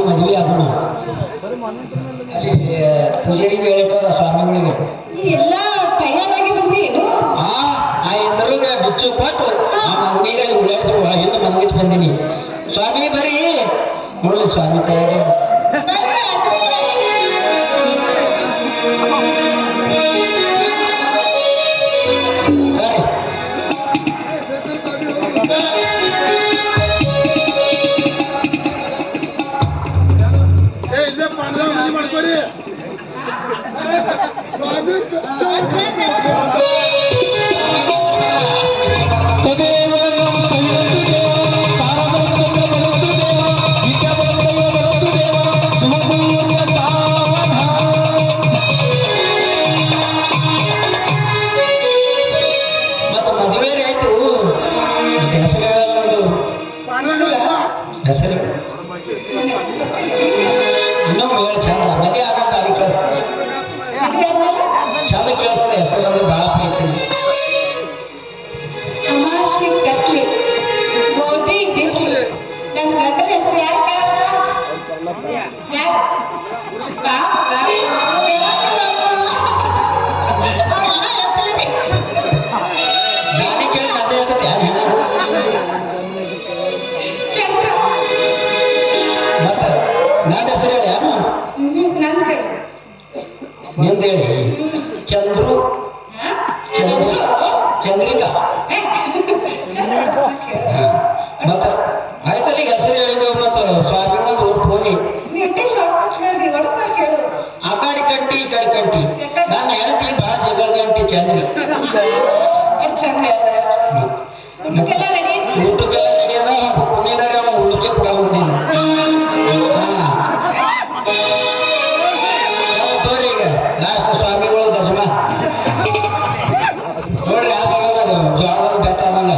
ಮದುವೆ ಆಗೋಣ ಅಲ್ಲಿ ಪೂಜಾರಿಗೆ ಹೇಳ್ತಾರ ಸ್ವಾಮಿಗಳಿಗೆ ಎಲ್ಲ ತಯಾರಾಗಿ ಬಂದೇನು ಆ ಎಂದರುಗ ಬಿಚ್ಚು ಕೊಟ್ಟು ಆ ಮಗನಿಗೆ ಅಲ್ಲಿ ಉಳ್ಳಾಡಿಸಿ ಒಳಗಿಂದ ಮನಗಿಸಿ ಬಂದೀನಿ. ಸ್ವಾಮಿ ಬರೀ ನೋಡ್ಲಿ ಸ್ವಾಮಿ ತಯಾರಿ ಮಾಡ್ಕೋರಿ ಮತ್ತೆ ಮದುವೆ ಆಯ್ತು. ಮತ್ತೆ ಹೆಸರು ಹೆಸರು ಇನ್ನೊಮ್ಮೆ ಹೇಳಿ ಚಂದ ಮದುವೆ ಆಗ ತಾರೀಖ ಚಂದ ಕೇಳಿಸ್ತದೆ. ಹೆಸರು ಅಂದ್ರೆ ಬಹಳ ಪ್ರೀತಿ. ಅಮಾಶಿ ಕತ್ಲಿ ಗೋಧಿ ಬಿತ್ಲಿ ನನ್ನ ಗಂಡನ ಹೆಸರು ಯಾರು ಕೇಳಪ್ಪ? ನಾನೇ ಕೇಳಿ ಅದೇ ಆಗ್ತದೆ ಯಾರು ಹೇಳ ಮತ್ತ ನನ್ನ ಹೆಸರು ಹೇಳಿ ಯಾರು ನಿಂದ ಹೇಳಿ ಚಂದ್ರು ಚಂದ್ರಿಕಾ ಮತ್ತ ಆಯ್ತಲ್ಲ ಈಗ ಹೆಸರು ಹೇಳಿದೆವು. ಮತ್ತು ಸ್ವಾಮಿ ಒಂದು ಹೋಗಿ ಆಕಾರಿ ಕಂಟಿ ಈ ಕಡೆ ಕಂಟಿ ನನ್ನ ಹೆಂಡತಿ ಬಹಳ ಜಗಳ ಗಂಟಿ ಚಂದ್ರಿ. ಊಟಕ್ಕೆಲ್ಲ ನಡೆಯದ ಕುಣಿಲಾರ ಅವ ಉಳಿಕೆ ಪುಡಾಕೊಂಡಿಲ್ಲ. ತೋರಿ ಈಗ ಲಾಸ್ಟ್ ಸ್ವಾಮಿಗಳು ದಶಮ ನೋಡ್ರಿ ಯಾವಾಗ ಜೋಳದ ಬೆತ್ತ ಆದಂಗ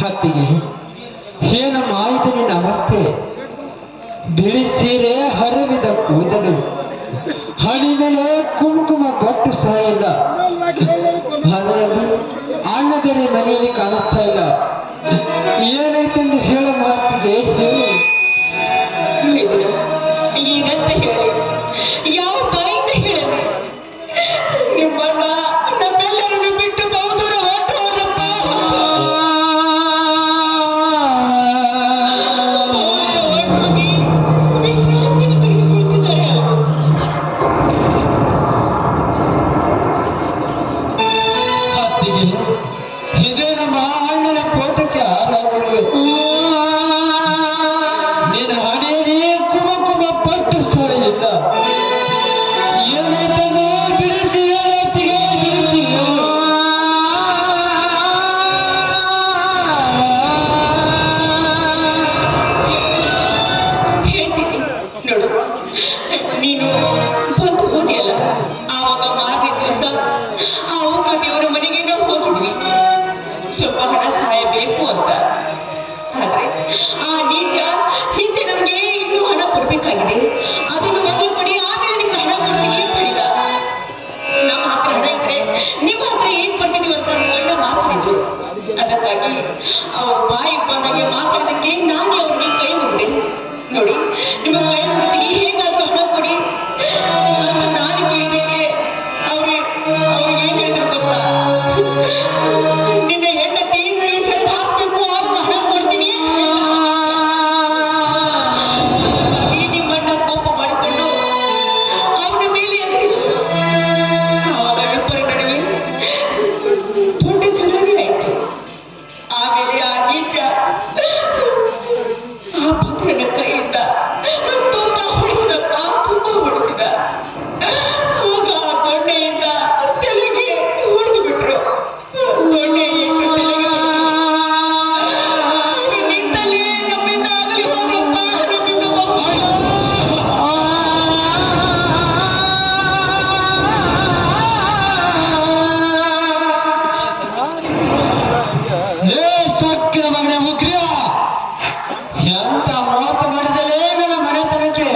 ಹತ್ತಿಗೆ ಏನು ಮಾಯಿದ ನಿನ್ನ ಅವಸ್ಥೆ, ಬಿಳಿ ಸೀರೆ ಹರಿವಿದ ಕೂದಲು, ಹಣಿ ಮೇಲೆ ಕುಂಕುಮ ಬೊಟ್ಟು ಸಹ ಇಲ್ಲ, ಅದರಲ್ಲಿ ಅಣ್ಣದರೆ ಮನೆಯಲ್ಲಿ ಕಾಣಿಸ್ತಾ ಇಲ್ಲ. ಏನೈತೆಂದು ಹೇಳ ಮಾತಿಗೆ ಹೇಳಿ ಏನಂತ ಹೇಳಿ, ಯಾವ ಬಾಯಿಂದ ಹೇಳಲಿ? ನಿಮ್ಮಣ್ಣ ನಮ್ಮೆಲ್ಲರನ್ನು ಬಿಟ್ಟು ಬಹುದೂರ ಹೊರಟವರಪ್ಪ. ಹೊರಟೋಗಿ ವಿಶ್ರಾಂತಿಯನ್ನು ತೆಗೆದುಕೊಳ್ತಿದ್ದಾರೆ. ಹತ್ತಿಗೆ ಇದೇ ನಮ್ಮ ಅಣ್ಣನ ಕೋಟಕ್ಕೆ ಆರಾಗಿರ್ಬೇಕು. ನಿನ್ನ ಹಣೆಯಲ್ಲಿ ಕುಮಕುಮ ಪಟ್ಟು ಸಹ ಇಲ್ಲ. ಏನೈತಂದು ಬಿಡಿಸಿ ಹೊತ್ತಿಗೆ ಬಿಡಿಸಿ ಆ ನೀಚ ಹಿಂದೆ ನಮಗೆ ಇನ್ನೂ ಹಣ ಕೊಡ್ಬೇಕಾಗಿದೆ, ಅದನ್ನು ಮೊದಲು ಕೊಡಿ, ಆಮೇಲೆ ನಿಮ್ಗೆ ಹಣ ಕೊಡ್ತೀನಿ ಅಂತ ಹೇಳಿದ. ನಮ್ಮ ಹತ್ರ ಹಣ ಇದ್ರೆ ನಿಮ್ಮ ಹತ್ರ ಏನ್ ಕೊಡ್ತಿದೀವಿ ಅಂತ ಗಂಡ ಮಾತಾಡಿದ್ರು. ಅದಕ್ಕಾಗಿ ಅವ್ರ ಬಾಯಿ ಬಂದಾಗೆ ಮಾತಾಡೋದಕ್ಕೆ ನಾನೇ ಅವ್ರಿಗೆ ಕೈ ಮುಗ್ದೆ. ನೋಡಿ, ನಿಮ್ಮ ಕೈ ಮುಗ್ದಿಗೆ ಹೇಗಾದ್ರೂ ಹಣ ಕೊಡಿ ಅಂತ ನಾನು ಕೇಳಿದಕ್ಕೆ ಅವ್ರಿಗೆ ಏನ್ ಹೇಳಿದ್ರು ಗೊತ್ತಾ? ನಿನ್ನ ಹೆಂಡತಿ ಸರಿ ಹಾಕ್ಬೇಕು, ಆಗ ಹಣ ಕೊಡ್ತೀನಿ ಅಂತ ಹಾಗಾಗಿ ನಿಮ್ಮಣ್ಣ ಕೋಪ ಮಾಡಿಕೊಂಡು ಅವನ ಮೇಲೆ ಎದ್ದಿದ್ರು. ಆವಾಗ ಇಬ್ಬರ ನಡುವೆ ದೊಡ್ಡ ಜಗಳವೇ ಆಯ್ತು. ಆಮೇಲೆ ಆ ನೀಚ ಆ ಪುತ್ರನ ಕೈಯಿಂದ ತುಂಬಾ ಹೊಡಿಸಿದಪ್ಪ, ತುಂಬಾ ಹೊಡಿಸಿದ. ಆಗ ಆ ದೊಣ್ಣೆಯಿಂದ ತಲೆಗೆ ಹೊಡೆದು ಬಿಟ್ರು. ದೊಣ್ಣೆ ಇಟ್ಟು ತಲೆಗೆ ನಿಂತಲ್ಲೇ ನಮ್ಮಿಂದ ಆಗಲಿ ಹೋಗಪ್ಪ, ನಮ್ಮಿಂದ ಸಕ್ಕಿನ ಮಗನೇ ಮುಖ್ಯ, ಎಂತ ಮೋಸ ಮಾಡಿದಲೇ ನನ್ನ ಮನೆತನಕ್ಕೆ.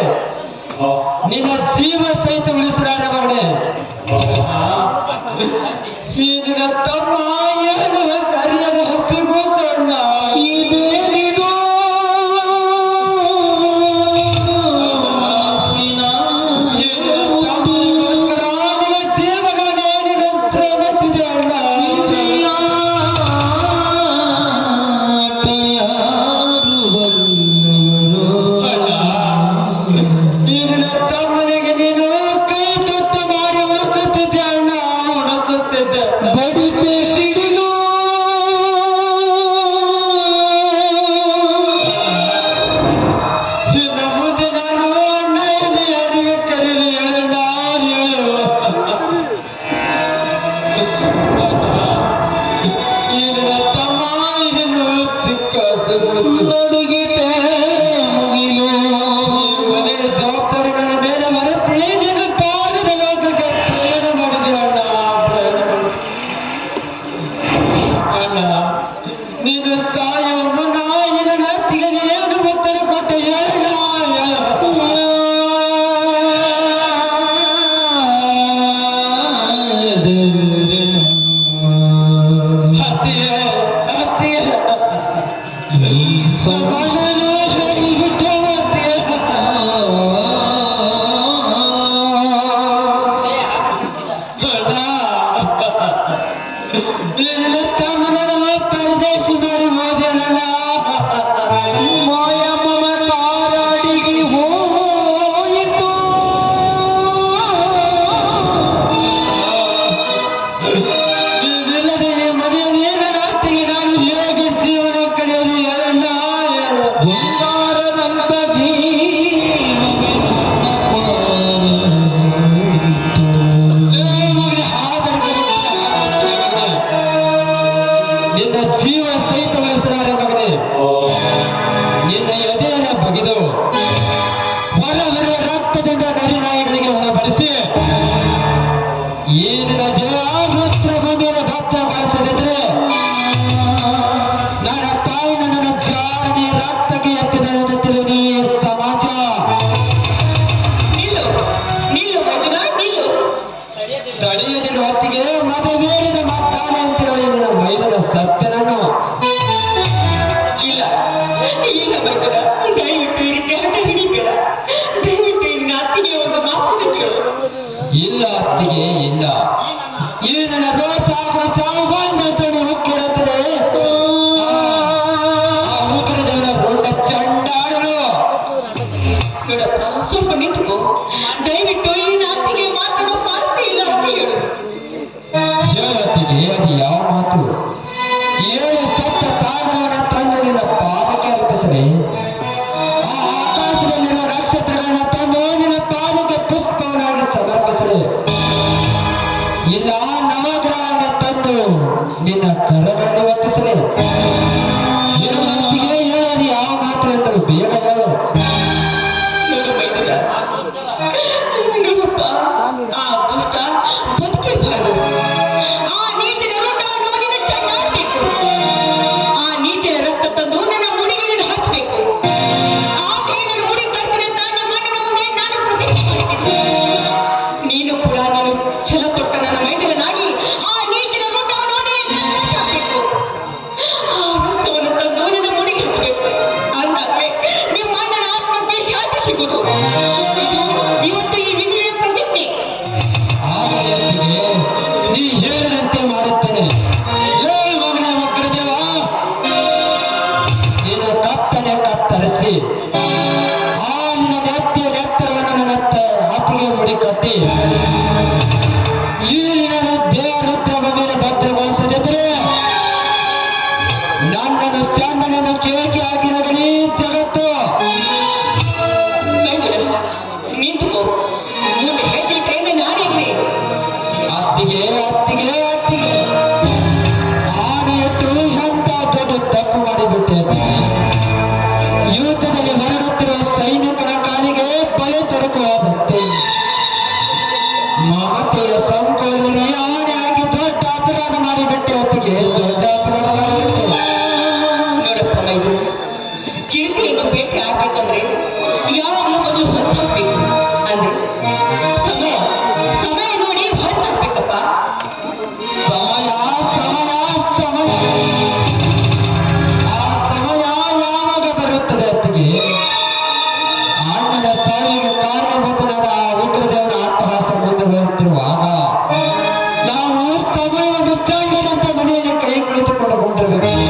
ನಿನ್ನ ಜೀವ ಸಹಿತ ಉಳಿಸಿದಾರ ಮಗನೇ. ಈ ನಿನ್ನ ತಮ್ಮ ಏನು ಸರಿಯಾದ ಹಸಿರು ಸಣ್ಣ ಇದೇನಿದು? ತಮ್ಮಗೋಸ್ಕರ ನಿನ್ನ ಜೀವಗಳನ್ನೇ ನಿನ್ನ ಶ್ರಮಿಸಿದೆ ಅಣ್ಣ. ನಿನ್ನ ತಮ್ಮನಿಗೆ ನೀನು ಕೈ ತುತ್ತು ಮಾಡಿ ಉಳಿಸುತ್ತಿದ್ದೆ ಅಣ್ಣ, ಉಳಿಸುತ್ತಿದ್ದೆ. ಬಡಿತೆ ಸಿಡಿಲು ನಿನ್ನ ಮುಂದೆ ನಾನು ಅಣ್ಣ ಎಂದು ಯಾರಿಗೆ ಕರೀಲಿ ಹೇಳಣ್ಣ, ಹೇಳು. ಈ ನಿನ್ನ ತಮ್ಮ ಇದನ್ನು ಚಿಕ್ಕ ಸೊಗಸು ನಡುಗಿದೆ ಮುಗಿಲು. ಮನೆ ಜವಾಬ್ದಾರಿ ನನ್ನ ಮೇಲೆ ಮರೆಸಿ ನಿನ್ನ ಪಾದದ ಲೋಕಕ್ಕೆ ಪ್ರಯಾಣ ಮಾಡಿದೆ ಅಣ್ಣ, ಪ್ರಯಾಣ ಮಾಡಿದೆ. ಅಣ್ಣ, ನೀನು ಸಾಯೋ ಮುನ್ನ ನನ್ನ ಅತ್ತಿಗೆ ಏನು ಉತ್ತರ ಕೊಟ್ಟೆ ಹೇಳಣ್ಣ, ಅತ್ತಿಗೆ ಅತ್ತಿಗೆ ಸಮಾಧಾನ ಹೇಳಿಬಿಟ್ಟು ನಿನ್ನ ತಮ್ಮನನ್ನು ಪರದೇಶಿ ಮಾಡಿ ಹೋದೆ ನನ್ನ ಮಾಯಮ್ಮ ಕಾರಾಡಿಗೆ ಹೋಯಿತು. ನೀನಿಲ್ಲದೆ ಮನೆಯಲ್ಲಿ ನನ್ನ ಅತ್ತಿಗೆ ನಾನು ಹೇಗೆ ಜೀವನ ಕಳೆಯೋದು ಹೇಳಣ್ಣ, ಬಂಗಾರದಂತ ನಿನ್ನ ಜೀವ ಸಹಿತ ಉಳಿಸಿದಾರೆ ಮಗನೇ. ನಿನ್ನ ಎದೆಯನ್ನು ಬಗೆದು ಹೊರಬರುವ ರಕ್ತದಿಂದ ನರಿನಾಯಿಗಳಿಗೆ ಉಣಬಡಿಸಿ ಈ ನಿನ್ನ ದೇಹಾವಸ್ತ್ರ ಭೂಮಿಯನ್ನು ಭದ್ರಗೊಳಿಸದಿದ್ರೆ ನನ್ನ ತಾಯಿ ನನ್ನ ಜಾರನೆ ರಕ್ತಕ್ಕೆ ಎತ್ತಿದಳು ನೀ ಸಮಾಜ. ನಿಲ್ಲು ನಿಲ್ಲು ಮೈದುನ, ನಿಲ್ಲು. ತಡೆಯದಿರುವ ಹೊತ್ತಿಗೆ ಮದುವೇರಿದ ಮತ್ತಾನೆ ಅಂತೇಳಿ ನಿನ್ನ ಮೈದನ ಸತ್ಯನನ್ನು ಇಲ್ಲ ಇಲ್ಲ ಮೈದುನ, ದಯವಿಟ್ಟು ಈ ರೀತಿ ಹಠ ಹಿಡಿಬೇಡ. ದಯವಿಟ್ಟು ನಿನ್ನ ಅತ್ತಿಗೆ ಒಂದು ಮಾತನ್ನು ಕೇಳು. ಇಲ್ಲ ಅತ್ತಿಗೆ ಇಲ್ಲ. ಈ ನನ್ನ ರೋಸ ಸಾವಂದಸ್ತನು ಹುಕ್ಕಿರುತ್ತದೆ. ಆ ಹುಕ್ಕರ ದೇವನ ರೋಡ ಚಂಡಾಡಲು. ನೋಡಪ್ಪ, ಸ್ವಲ್ಪ ನಿಂತುಕೋ. ದಯವಿಟ್ಟು ಈ ಅತ್ತಿಗೆ ಮಾತನ್ನು ಪಾಲಿಸ್ತಾ ಇಲ್ಲ ಅಂತ ಹೇಳು. ಹೇಳತ್ತಿಗೆ ಅದು ಯಾವ ಮಾತು? ಏಳು ಸತ್ತ ಸಾಗರವನ್ನು ತಂದು ನಿನ್ನ ಪಾದಕ್ಕೆ ಅರ್ಪಿಸಲಿ. ಆ ಆಕಾಶದಲ್ಲಿರುವ ನಕ್ಷತ್ರಗಳನ್ನ ತಂದು ನಿನ್ನ ಪಾದಕ್ಕೆ ಪುಷ್ಪವನ್ನಾಗಿ ಸಮರ್ಪಿಸಲಿ. ಇಲ್ಲ ನವಗ್ರಹವನ್ನು ತಂದು ನಿನ್ನ ಕರಗಳನ್ನು ಒಪ್ಪಿಸಲಿ. ಹೇಳತ್ತಿಗೆ ಹೇಳದು ಯಾವ ಮಾತು ಎಂದರು ಬೇಗ ಹೇಳು. ನೋಡು ಮೈದುನ, ನೋಡಪ್ಪ, ಆ ದುಷ್ಟ ಬದುಕಿರಬಾರದು. ಆ ನೀತಿನ ರುಂಡವನ್ನು ನಿನ್ನ ಚೆನ್ನಾಗಬೇಕು. ಆ ನೀತಿನ ರಕ್ತ ತಂದು ನನ್ನ ಮುಡಿಗೆ ಹಚ್ಚಬೇಕು. ನನ್ನನ್ನು ಚಂದನನ್ನು ಕೇಳಿಕೆ ಹಾಕಿರಗಲಿ ಜಗತ್ತು. ನಿಂತುಕೋ, ಮುಂದೆ ಹೆಜ್ಜೆ ಟ್ರೈನ್ ನಾನೇಗ್ರಿ. ಅತ್ತಿಗೆ ಅತ್ತಿಗೆ ಅತ್ತಿಗೆ ಆನೆಯಟ್ಟು ಎಂತ ದೊಡ್ಡ ತಪ್ಪು ಮಾಡಿಬಿಟ್ಟೆ ಅತ್ತಿಗೆ. ಯುದ್ಧದಲ್ಲಿ ಹೊರಡುತ್ತಿರುವ ಸೈನಿಕರ ಕಾಲಿಗೆ ಬಳೆ ತೊಡಕುವಾದಂತೆ ಮಮತೆಯ ಸಂಕೋಲದಲ್ಲಿ ಆನೆಯಾಗಿ ದೊಡ್ಡ ಅಪರಾಧ ಮಾಡಿಬಿಟ್ಟೆ ಅತ್ತಿಗೆ, ದೊಡ್ಡ ಅಪರಾಧ ಮಾಡಿಬಿಟ್ಟೆ. ನೋಡಪ್ಪ ಮೈದೂರು, ಚಿರತೆಯನ್ನು ಬೇಟೆ ಆಡ್ಬೇಕಂದ್ರೆ ಯಾವಾಗಲೂ ಮೊದಲು ಹೊಚ್ಚಾಕ್ಬೇಕು. ಅಂದ್ರೆ ಸಮಯ ಸಮಯ ನೋಡಿ ಹೊಚ್ಚಾಕ್ಬೇಕಪ್ಪ. ಸಮಯ ಸಮಯ ಸಮಯ ಆ ಸಮಯ ಯಾವಾಗ ಬರುತ್ತದೆ ಅತ್ತಿಗೆ? ಅಣ್ಣನ ಸಾವಿಗೆ ಕಾರಣಭೂತನಾದ ಆ ಉಗ್ರದೇವರ ಅಟ್ಟಹಾಸ ಮುಂದೆ ಹೋಗುತ್ತಿರುವಾಗ ನಾವು ಸಮಯವನ್ನು ಚಂಡನಂತ ಮನೆಯನ್ನು ಕೈ ಕುಳಿತುಕೊಂಡು ಕೊಂಡಿರಬೇಕು.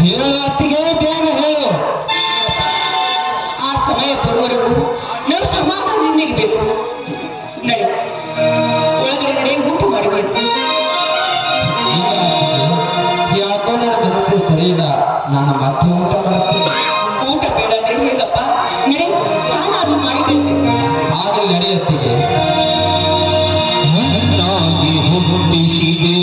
ಹೇಳು ಅತ್ತಿಗೆ, ಬೇಗ ಹೇಳು. ಆ ಸಮಯ ಬರುವವರೆಗೂ ನಾವು ಸಮಾಧಾನದಿಂದ ಇರಬೇಕು. ನಡೆ, ಒಳಗಡೆ ನಡೆ, ಊಟ ಮಾಡಬೇಕು. ಯಾಕೋ ನನ್ನ ಮನಸ್ಸೇ ಸರಿ ಇಲ್ಲ, ನಾನು ಮತ್ತೆ ಊಟ ಮಾಡ್ತೇನೆ. ಊಟ ಬೇಡ ಅಂದ್ರೆ ಹೇಗಪ್ಪ? ನಡೆ, ಸ್ನಾನ ಅದು ಮಾಡಿಬೇಕು. ಆಗಲಿ ನಡೆಯತ್ತಿಗೆ. ಹುಟ್ಟಿಸಿದೆ